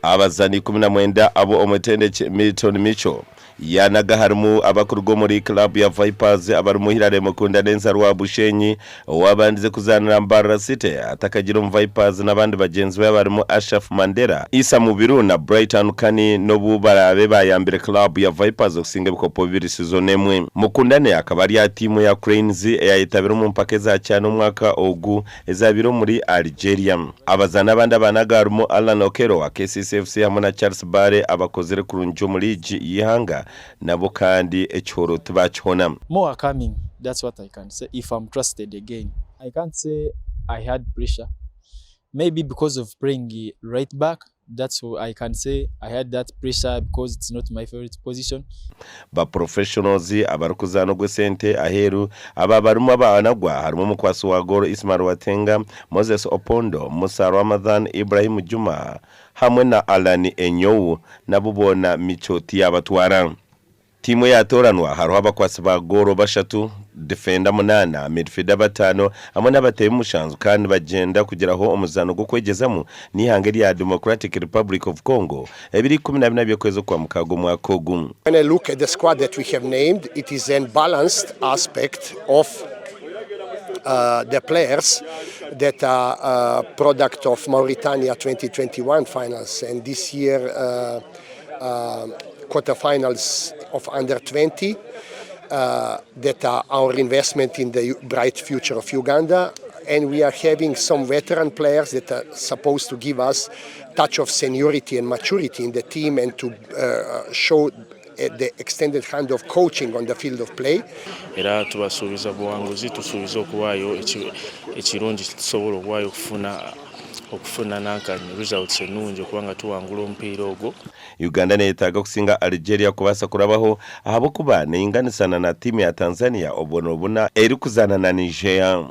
abazani 19 abo omutende Milton Micho yanaga harimo abakurwa muri club ya Vipers abarumuhirare Mukundane nzarwa Bushenyi wabandize kuzanira Mbara City atakagira Vipers nabandi bagenzi be barimo Ashaf Mandela Isa Mubiru na Brighton Kani no barabe bayambire club ya Vipers okusinga bikopo bibiri season emwe. Mukundane akaba ari ya timu ya Cranes yayitabira mu mpaka za cyane umwaka ogu ezabiro muri Algeria. Abazana abandi banaga harimo Alan Okero wa KCCFC hamwe na Charles Bare abakozere kurunjo muri yihanga nabo kandi echoro tubachona. More are coming, that's what I can say. If I'm trusted again, I can't say I had pressure. Maybe because of playing right back, that's what I can say. I had that pressure because it's not my favorite position. Ba professionals abarukuzano gwesente aheru aba barimo abanagwa harimo mukwasi wa goro Ismail Watenga, Moses Opondo, Musa Ramadan, Ibrahim Juma hamwe na Alani Enyowu nabubona Michoti yabatwara. Timu yatoranwa haro abakwasi ba goro bashatu, defender 8, midfielder 5 hamwe n'abateye mushanzu kandi bagenda kugeraho umuzano gwo kwegezamo ni Algeria Democratic Republic of Congo ebiri 12 byekwezo kwa mukago mwakogu. When I look at the squad that we have named, it is a balanced aspect of the players that are product of Mauritania 2021 finals and this year quarterfinals of under 20 that are our investment in the bright future of Uganda, and we are having some veteran players that are supposed to give us touch of seniority and maturity in the team and to show the extended hand of coaching on the field of play. Era tubasubiza buwanguzi tusubiza okuwayo ekirungi kisobola okuwayo okufuna nanka results enungi kubanga tuwangula omupiira ogwo. Uganda netaga kusinga Algeria kubasa kurabaho ahabo kuba ne inganisana na timu ya Tanzania obona eri kuzana na Nigeria.